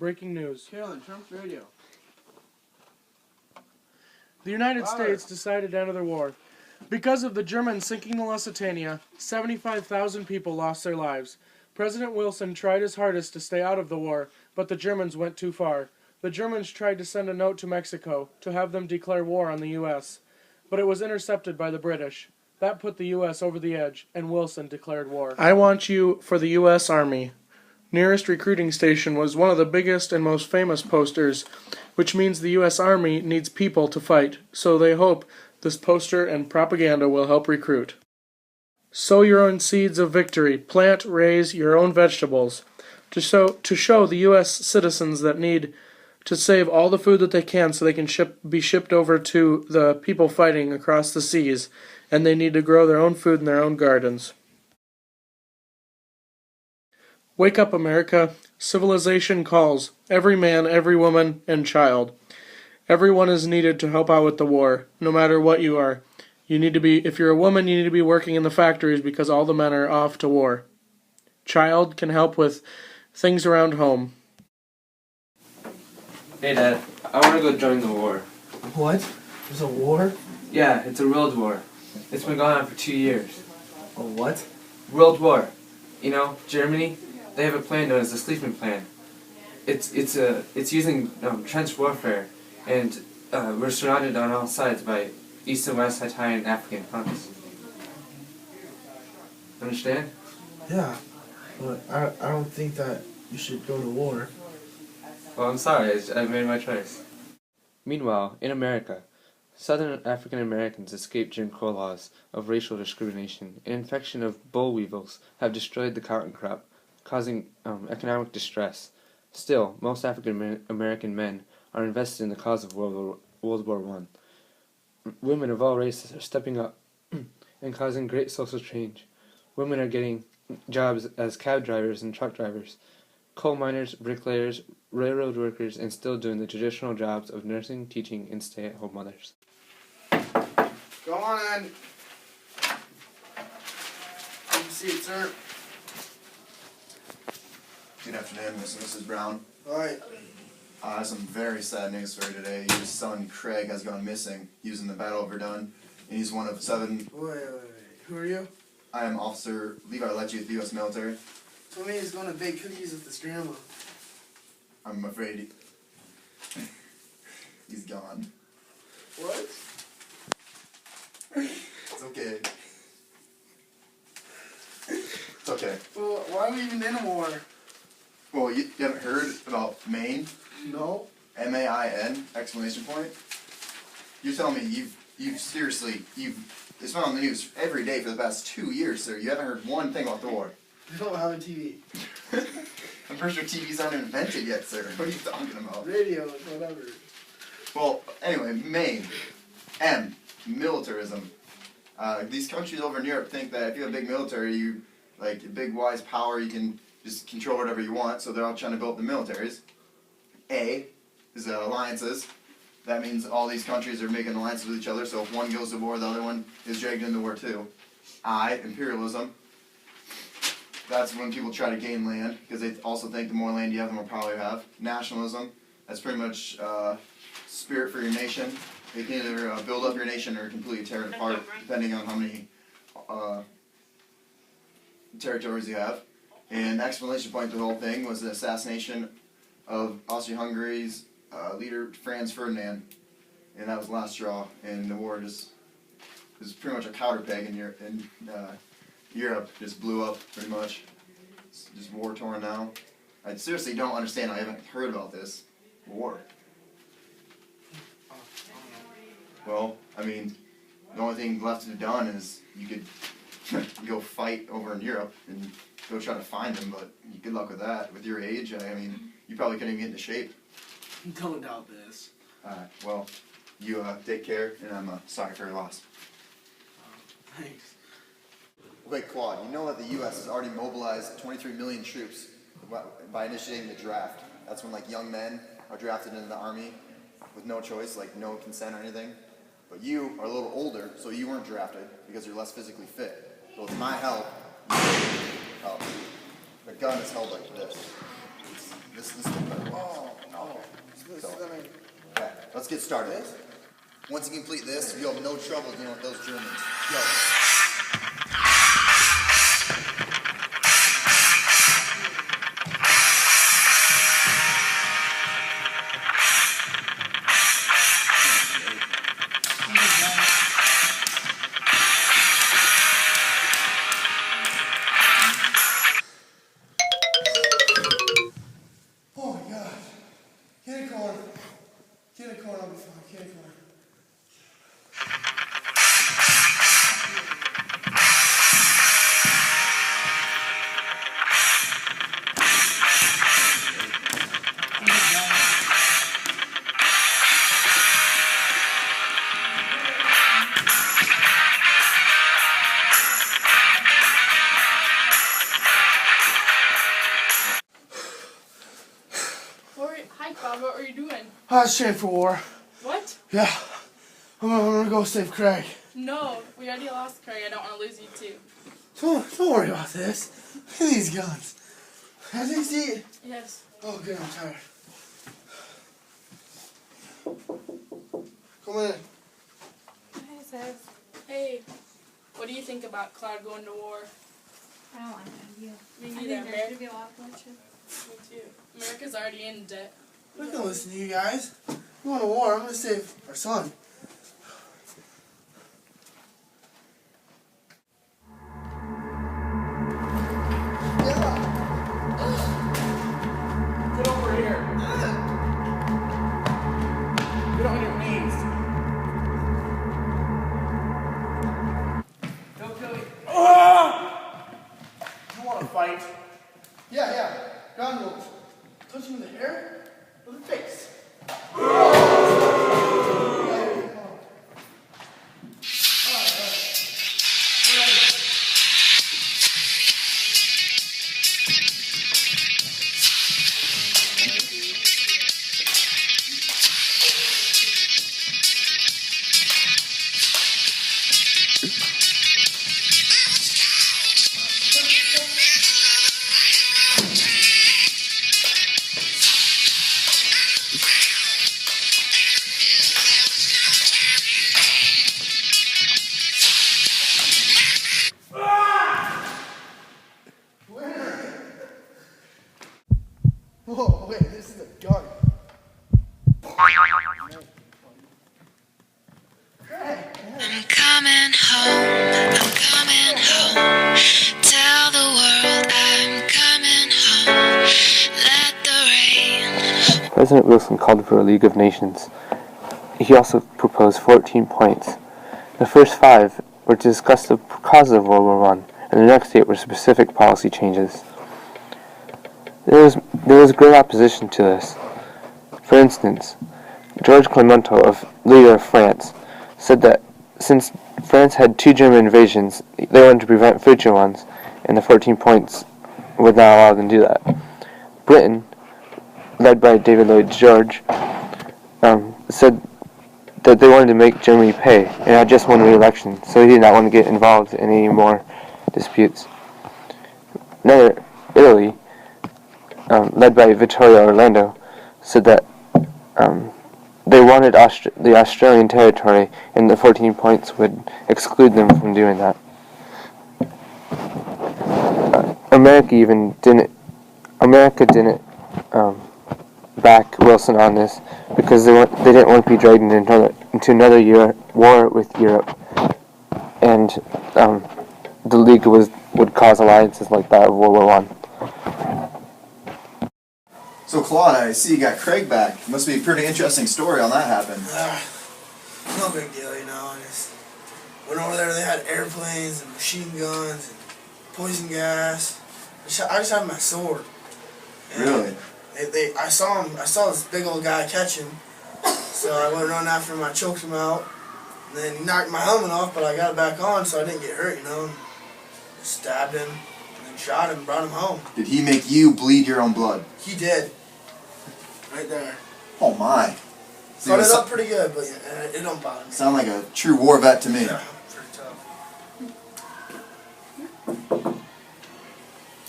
breaking news. Carolyn, turn off the radio. The United States decided to enter the war. Because of the Germans sinking the Lusitania, 75,000 people lost their lives. President Wilson tried his hardest to stay out of the war, but the Germans went too far. The Germans tried to send a note to Mexico to have them declare war on the U.S., but it was intercepted by the British. That put the U.S. over the edge, and Wilson declared war. I want you for the U.S. Army. Nearest recruiting station was one of the biggest and most famous posters, which means the U.S. Army needs people to fight, so they hope this poster and propaganda will help recruit. Sow your own seeds of victory. Plant, raise your own vegetables. To show the U.S. citizens that need to save all the food that they can so they can be shipped over to the people fighting across the seas, and they need to grow their own food in their own gardens. Wake up, America. Civilization calls. Every man, every woman, and child. Everyone is needed to help out with the war, no matter what you are. If you're a woman, you need to be working in the factories because all the men are off to war. Child can help with things around home. Hey Dad, I want to go join the war. What? There's a war? Yeah, it's a world war. It's been going on for 2 years. A what? World war. You know, Germany, they have a plan known as the Sleeping Plan. It's using trench warfare, and we're surrounded on all sides by East and West Hittite and African fronts. Understand? Yeah, but I don't think that you should go to war. Well, I'm sorry, I made my choice. Meanwhile, in America, Southern African Americans escaped Jim Crow laws of racial discrimination. An infection of boll weevils have destroyed the cotton crop, causing economic distress. Still, most African American men are invested in the cause of World War I. Women of all races are stepping up and causing great social change. Women are getting jobs as cab drivers and truck drivers, coal miners, bricklayers, railroad workers, and still doing the traditional jobs of nursing, teaching, and stay-at-home mothers. Go on in. Have a seat, sir. Good afternoon, Mr. and Mrs. Brown. Alright. I have some very sad news for you today. Your son, Craig, has gone missing. He was in the battle of Verdun, and he's one of 7... Wait. Who are you? I am Officer Levi Lecce with the U.S. military. Told me he's going to bake cookies with his grandma. I'm afraid he's gone. What? It's okay. It's okay. Well, why are we even in a war? Well, you haven't heard about Maine? No. M.A.I.N, exclamation point? You're telling me it's been on the news every day for the past 2 years, sir. You haven't heard one thing about the war. We don't have a TV. I'm pretty sure TVs aren't invented yet, sir. What are you talking about? Radio, whatever. Well, anyway, Maine. M. Militarism. These countries over in Europe think that if you have a big military, a big wise power, you can just control whatever you want, so they're all trying to build the militaries. A is alliances. That means all these countries are making alliances with each other, so if one goes to war, the other one is dragged into war too. I, imperialism. That's when people try to gain land, because they also think the more land you have, the more power you have. Nationalism. That's pretty much spirit for your nation. They can either build up your nation or completely tear it apart, depending on how many territories you have. And the exclamation point to the whole thing was the assassination of Austria-Hungary's leader, Franz Ferdinand. And that was the last straw. And the war just was pretty much a powder keg in Europe. Just blew up, pretty much. It's just war-torn now. I seriously don't understand. I haven't heard about this war. Well, I mean, the only thing left to be done is you could go fight over in Europe and go try to find them, but good luck with that. With your age, I mean, you probably couldn't even get into shape. Don't doubt this. Alright, well, you take care, and I'm sorry for your loss. Thanks. Okay, Claude, you know that the U.S. has already mobilized 23 million troops by initiating the draft. That's when, young men are drafted into the army with no choice, no consent or anything. But you are a little older, so you weren't drafted because you're less physically fit. So with my help, the gun is held like this. This is better. Oh, no. This is gonna... Okay, let's get started. Once you complete this, you'll have no trouble dealing with those Germans. Go. Oh my God. Get a corner. Get a corner, I'll be fine. Get a corner. Hi, Cloud. What were you doing? I was training for war. What? Yeah. I'm gonna go save Craig. No, we already lost Craig. I don't want to lose you too. Don't worry about this. Look at these guns. Have they seen? Yes. Oh, good. I'm tired. Come in. Hi, Sis. Hey, what do you think about Cloud going to war? I don't want to you. Me I neither. think there should be a lot of bloodshed. Me too. America's already in debt. I'm not gonna listen to you guys. I'm going to war. I'm gonna save our son. Get over here. Get on your knees. Don't kill me. You want to fight? Yeah. Ground rules. Touch him in the hair or the face. Whoa, wait, this is a gun. I'm coming home. Tell the world I'm coming home. Let the rain. President Wilson called for a League of Nations. He also proposed 14 points. The first 5 were to discuss the causes of World War I, and the next 8 were specific policy changes. There was great opposition to this. For instance, George Clemenceau, leader of France, said that since France had 2 German invasions, they wanted to prevent future ones, and the 14 points would not allow them to do that. Britain, led by David Lloyd George, said that they wanted to make Germany pay, and had just won re-election, so he did not want to get involved in any more disputes. Another, Italy, led by Vittorio Orlando, said that they wanted the Australian territory, and the 14 points would exclude them from doing that. America didn't back Wilson on this because they didn't want to be dragged into another war with Europe, and the League would cause alliances like that of World War I. So Claude, I see you got Craig back. Must be a pretty interesting story on that happened. No big deal, you know. I just went over there. They had airplanes and machine guns and poison gas. I just had my sword. And Really? I saw this big old guy catch him. So I went running after him. I choked him out. And then he knocked my helmet off, but I got it back on, so I didn't get hurt, you know. And stabbed him, and then shot him, brought him home. Did he make you bleed your own blood? He did. Right there. Oh my. So Cut you it up pretty good, but it don't bother me. sound like a true war vet to me. Yeah, pretty tough.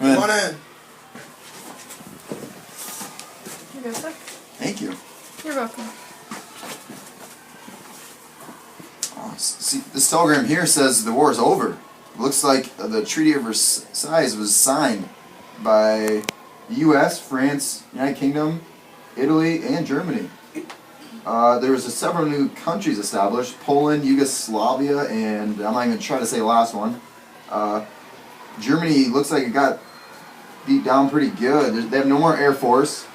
Well, Come on in. you go, sir. Thank you. You're welcome. See, this telegram here says the war is over. It looks like the Treaty of Versailles was signed by the U.S., France, United Kingdom, Italy, and Germany. There was several new countries established: Poland, Yugoslavia, and I'm not even going to try to say the last one. Germany looks like it got beat down pretty good. They have no more air force.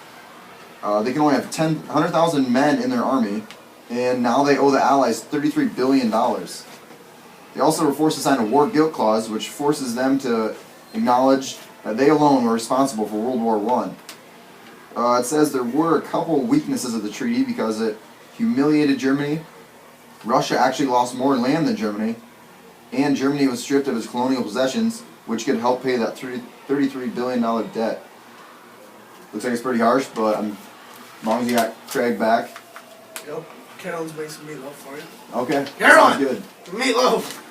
They can only have 100,000 men in their army, and now they owe the Allies $33 billion. They also were forced to sign a war guilt clause, which forces them to acknowledge that they alone were responsible for World War I. It says there were a couple weaknesses of the treaty because it humiliated Germany. Russia actually lost more land than Germany, and Germany was stripped of its colonial possessions, which could help pay that $33 billion debt. Looks like it's pretty harsh, but as long as you got Craig back. Yep. Carolyn's making some meatloaf for you. Okay, Carolyn! sounds good. Meatloaf!